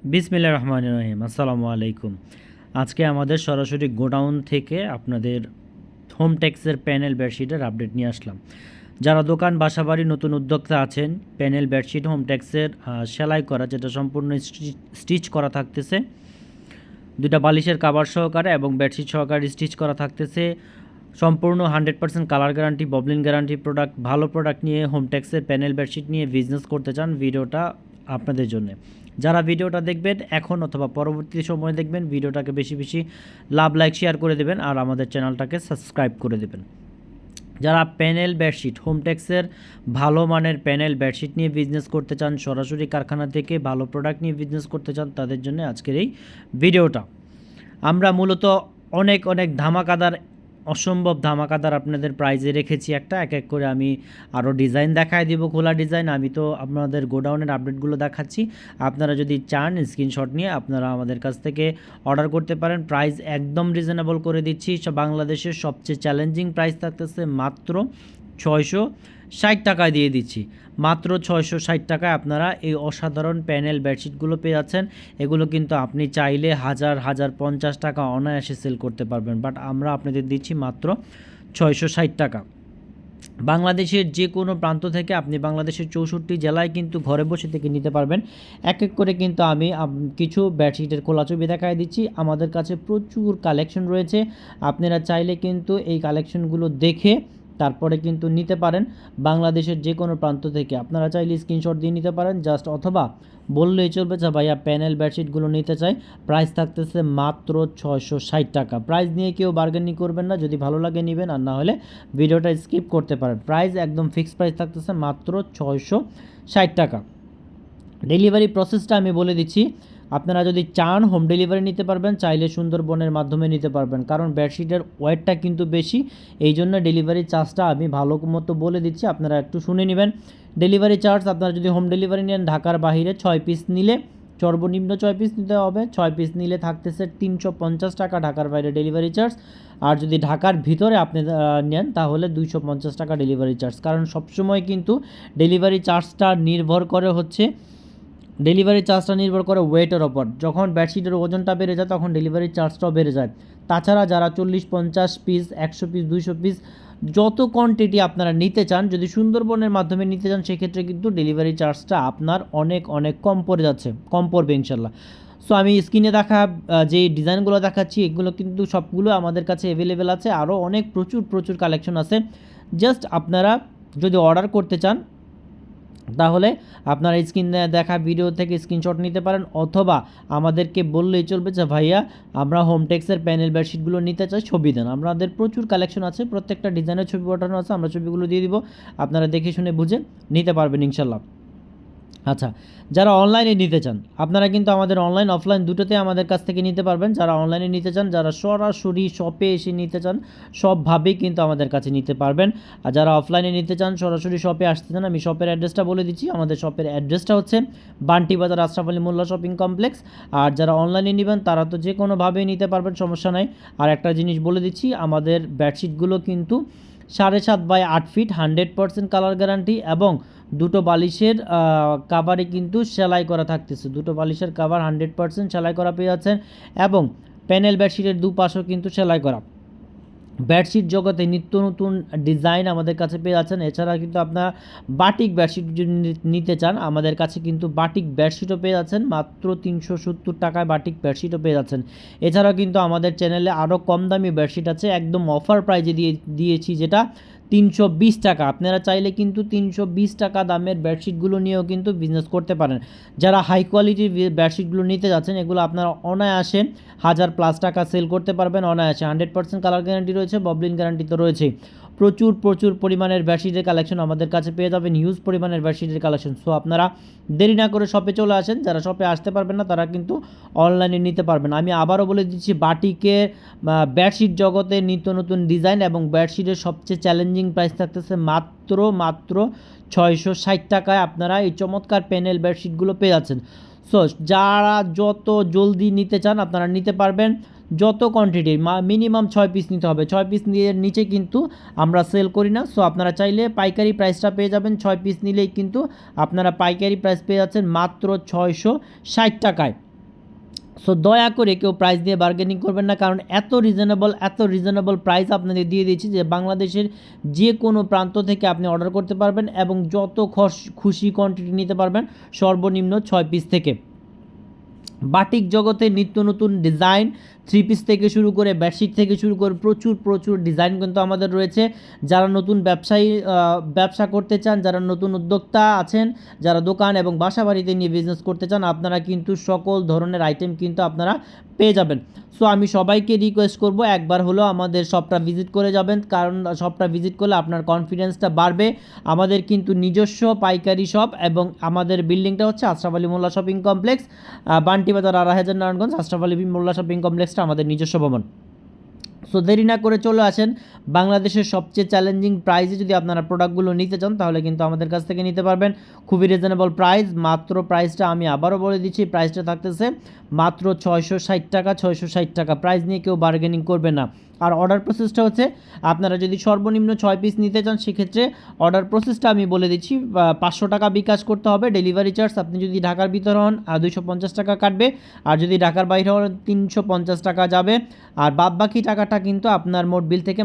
বিসমিল্লাহির রহমানির রহিম। আসসালামু আলাইকুম। আজকে আমাদের সরাসরি গোডাউন থেকে আপনাদের হোম টেক্সের প্যানেল বেডশিটের আপডেট নিয়ে আসলাম। যারা দোকান বাসাবাড়ি নতুন উদ্যোক্তা আছেন, প্যানেল বেডশিট হোম টেক্সের সেলাই করা, যেটা সম্পূর্ণ স্টিচ করা থাকতেছে, দুইটা বালিশের কাভার সহকারে এবং বেডশিট সহকারে স্টিচ করা থাকতেছে, সম্পূর্ণ 100% কালার গ্যারান্টি, ববলিন গ্যারান্টি প্রোডাক্ট, ভালো প্রোডাক্ট নিয়ে হোম টেক্সের প্যানেল বেডশিট নিয়ে বিজনেস করতে চান, ভিডিওটা আপনাদের জন্য। যারা ভিডিওটা দেখবেন এখন অথবা পরবর্তী সময়ে দেখবেন, ভিডিওটাকে বেশি বেশি লাভ, লাইক, শেয়ার করে দেবেন আর আমাদের চ্যানেলটাকে সাবস্ক্রাইব করে দেবেন। যারা প্যানেল বেডশিট হোম টেক্সের ভালো মানের প্যানেল বেডশিট নিয়ে বিজনেস করতে চান, সরাসরি কারখানা থেকে ভালো প্রোডাক্ট নিয়ে বিজনেস করতে চান, তাদের জন্য আজকের এই ভিডিওটা। আমরা মূলত অনেক অনেক ধামাকাদার, অসম্ভব ধামাকাদার আপনাদের প্রাইজে রেখেছি একটা। এক এক করে আমি আরও ডিজাইন দেখায় দিব, খোলা ডিজাইন। আমি তো আপনাদের গোডাউনের আপডেটগুলো দেখাচ্ছি, আপনারা যদি চান স্ক্রিনশট নিয়ে আপনারা আমাদের কাছ থেকে অর্ডার করতে পারেন। প্রাইস একদম রিজনেবল করে দিচ্ছি। বাংলাদেশের সবচেয়ে চ্যালেঞ্জিং প্রাইস থাকতেছে মাত্র 660 টাকায় দিয়ে দিচ্ছি। মাত্র 660 টাকায় আপনারা এই অসাধারণ প্যানেল বেডশিটগুলো পেয়ে যাচ্ছেন। এগুলো কিন্তু আপনি চাইলে হাজার 50 টাকা অনায়াসে সেল করতে পারবেন, বাট আমরা আপনাদের দিচ্ছি মাত্র 660 টাকা। বাংলাদেশের যে কোনো প্রান্ত থেকে আপনি বাংলাদেশের 64 জেলায় কিন্তু ঘরে বসে থেকে নিতে পারবেন। এক এক করে কিন্তু আমি কিছু বেডশিটের খোলা ছবি দেখায় দিচ্ছি। আমাদের কাছে প্রচুর কালেকশন রয়েছে, আপনারা চাইলে কিন্তু এই কালেকশনগুলো দেখে তারপরে কিন্তু নিতে পারেন। বাংলাদেশের যে কোনো প্রান্ত থেকে আপনারা চাইলে স্ক্রিনশট দিয়ে নিতে পারেন জাস্ট, অথবা বললেই চলবে যে ভাইয়া প্যানেল বেডশিটগুলো নিতে চাই। প্রাইস থাকতেছে মাত্র 660 টাকা। প্রাইস নিয়ে কেউ বার্গেনিং করবেন না, যদি ভালো লাগে নেবেন, আর না হলে ভিডিওটা স্কিপ করতে পারেন। প্রাইস একদম ফিক্সড প্রাইস থাকতেছে মাত্র 660 টাকা। ডেলিভারি প্রসেসটা আমি বলে দিচ্ছি। আপনারা যদি চান হোম ডেলিভারি নিতে পারবেন, চাইলে সুন্দরবনের মাধ্যমে নিতে পারবেন, কারণ বেডশিটের ওয়েটটা কিন্তু বেশি, এই জন্য ডেলিভারি চার্জটা আমি ভালো মতো বলে দিচ্ছি, আপনারা একটু শুনে নেবেন। ডেলিভারি চার্জ আপনারা যদি হোম ডেলিভারি নেন, ঢাকার বাইরে 6 পিস নিলে, সর্বনিম্ন 6 পিস নিতে হবে, 6 পিস নিলে থাকতেছে 350 টাকা ঢাকার বাইরে ডেলিভারি চার্জ। আর যদি ঢাকার ভিতরে আপনি নেন তাহলে 250 টাকা ডেলিভারি চার্জ। কারণ সবসময় কিন্তু ডেলিভারি চার্জটা নির্ভর করে ওয়েটের ওপর। যখন বেডশিটের ওজনটা বেড়ে যায় তখন ডেলিভারি চার্জটাও বেড়ে যায়। তাছাড়া যারা 40-50 পিস, 100 পিস, 200 পিস, যত কোয়ান্টিটি আপনারা নিতে চান, যদি সুন্দরবনের মাধ্যমে নিতে চান, সেক্ষেত্রে কিন্তু ডেলিভারি চার্জটা আপনার অনেক অনেক কম পড়বে ইনশাল্লাহ। সো আমি স্ক্রিনে দেখা যে ডিজাইনগুলো দেখাচ্ছি, এগুলো কিন্তু সবগুলো আমাদের কাছে অ্যাভেলেবেল আছে। আরও অনেক প্রচুর কালেকশন আছে। জাস্ট আপনারা যদি অর্ডার করতে চান তাহলে আপনারা স্ক্রিনে দেখা ভিডিও থেকে স্ক্রিনশট নিতে পারেন, অথবা আমাদেরকে বললেই চলবে যে ভাইয়া আমরা হোম টেক্সের প্যানেল বেডশিটগুলো নিতে চাই, ছবি দেন। আমাদের প্রচুর কালেকশন আছে, প্রত্যেকটা ডিজাইনের ছবি পাঠানো আছে, আমরা ছবিগুলো দিয়ে দিব, আপনারা দেখে শুনে বুঝে নিতে পারবেন ইনশাল্লাহ। আচ্ছা, যারা অনলাইনে নিতে চান আপনারা কিন্তু আমাদের অনলাইন অফলাইন দুটোতে আমাদের কাছ থেকে নিতে পারবেন। যারা অনলাইনে নিতে চান, যারা সরাসরি শপে এসে নিতে চান, সবভাবেই কিন্তু আমাদের কাছে নিতে পারবেন। আর যারা অফলাইনে নিতে চান, সরাসরি শপে আসতে চান, আমি শপের অ্যাড্রেসটা বলে দিচ্ছি। আমাদের শপের অ্যাড্রেসটা হচ্ছে বান্টি বাজার আশরাফ আলী মোল্লা শপিং কমপ্লেক্স। আর যারা অনলাইনে নেবেন তারা তো যে কোনোভাবেই নিতে পারবেন, সমস্যা নাই। আর একটা জিনিস বলে দিচ্ছি, আমাদের বেডশিটগুলো কিন্তু 7.5 বাই 8 ফিট, 100% কালার গ্যারান্টি, এবং দুটো বালিশের কাভারে কিন্তু সেলাই করা থাকতেছে। দুটো বালিশের কাভার 100% সেলাই করা পেয়ে যাচ্ছেন, এবং প্যানেল বেডশিটের দুপাশেও কিন্তু সেলাই করা। বেডশিট জগতে নিত্য নতুন ডিজাইন আমাদের কাছে পেয়ে যাচ্ছেন। এছাড়া কিন্তু আপনারা বাটিক বেডশিট যদি নিতে চান, আমাদের কাছে কিন্তু বাটিক বেডশিটও পেয়ে যাচ্ছেন মাত্র 370 টাকায়। বাটিক বেডশিটও পেয়ে যাচ্ছেন। এছাড়াও কিন্তু আমাদের চ্যানেলে আরও কম দামি বেডশিট আছে, একদম অফার প্রাইজে দিয়েছি, যেটা 320 টাকা। আপনারা চাইলে কিন্তু 320 টাকা দামের বেডশিটগুলো নিয়েও কিন্তু বিজনেস করতে পারেন। যারা হাই কোয়ালিটির বেডশিটগুলো নিতে যাচ্ছেন, এগুলো আপনারা অনায়াসে 1000+ টাকা সেল করতে পারবেন অনায়াসে। 100% কালার গ্যারান্টি রয়েছে, ববলিন গ্যারান্টি তো রয়েছেই। প্রচুর পরিমাণের বেডশিটের কালেকশন আমাদের কাছে পেয়ে যাবেন, হিউজ পরিমাণের বেডশিটের কালেকশন। সো আপনারা দেরি না করে শপে চলে আসেন। যারা শপে আসতে পারবেন না তারা কিন্তু অনলাইনে নিতে পারবেন। আমি আবারও বলে দিচ্ছি, বাটিকের বেডশিট জগতে নিত্য নতুন ডিজাইন এবং বেডশিটের সবচেয়ে চ্যালেঞ্জিং প্রাইস থাকতেছে মাত্র 660 টাকায় আপনারা এই চমৎকার প্যানেল বেডশিটগুলো পেয়ে যাচ্ছেন। সো যারা যত জলদি নিতে চান আপনারা নিতে পারবেন। যত কোয়ান্টিটি, মিনিমাম 6 পিস নিতে হবে। 6 পিস নিচে কিন্তু আমরা সেল করি না। সো আপনারা চাইলে পাইকারি প্রাইসটা পেয়ে যাবেন। 6 পিস নিলেই কিন্তু আপনারা পাইকারি প্রাইস পেয়ে যাচ্ছেন মাত্র 660 টাকায়। সো দয়া করে কেউ প্রাইস দিয়ে বার্গেনিং করবেন না, কারণ এত রিজনেবল প্রাইস আপনাদের দিয়ে দিচ্ছি যে বাংলাদেশের যে কোনো প্রান্ত থেকে আপনি অর্ডার করতে পারবেন এবং যত খুশি কোয়ান্টিটি নিতে পারবেন, সর্বনিম্ন 6 পিস থেকে। বাটিক জগতে নিত্য নতুন ডিজাইন, 3 পিস থেকে শুরু করে বেডশিট থেকে শুরু করে প্রচুর ডিজাইন কিন্তু আমাদের রয়েছে। যারা নতুন ব্যবসা করতে চান, যারা নতুন উদ্যোক্তা আছেন, যারা দোকান এবং বাসা বাড়িতে নিয়ে বিজনেস করতে চান, আপনারা কিন্তু সকল ধরনের আইটেম কিন্তু আপনারা পেয়ে যাবেন। সো আমি সবাইকে রিকোয়েস্ট করব একবার হলো আমাদের শপটা ভিজিট করে যাবেন, কারণ শপটা ভিজিট করলে আপনার কনফিডেন্সটা বাড়বে। আমাদের কিন্তু নিজস্ব পাইকারি শপ এবং আমাদের বিল্ডিংটা হচ্ছে আশরাফ আলী মোল্লা শপিং কমপ্লেক্স, বান্টি বাজার, আড়াইহাজার, নারায়ণগঞ্জ। আশরাফ আলী মোল্লা শপিং কমপ্লেক্সটা আমাদের নিজস্ব ভবন। সো দেরি না করে চলে আসেন। বাংলাদেশের সবচেয়ে চ্যালেঞ্জিং প্রাইসে যদি আপনারা প্রোডাক্টগুলো নিতে চান তাহলে কিন্তু আমাদের কাছ থেকে নিতে পারবেন। খুবই রিজনেবল প্রাইস, মাত্র প্রাইসটা আমি আবারও বলে দিচ্ছি, প্রাইসটা থাকতেছে মাত্র 660 টাকা। 660 টাকা প্রাইস নিয়ে কেউ বার্গেনিং করবে না। আর অর্ডার প্রসেসটা হচ্ছে, আপনারা যদি সর্বনিম্ন 6 পিস নিতে চান সেক্ষেত্রে অর্ডার প্রসেসটা আমি বলে দিচ্ছি। 500 টাকা বিকাশ করতে হবে, ডেলিভারি চার্জ আপনি যদি ঢাকার ভিতর হন 250 টাকা কাটবে, আর যদি ঢাকার বাইরে হন 350 টাকা যাবে। আর বাদ বাকি টাকাটা কিন্তু আপনার মোট বিল থেকে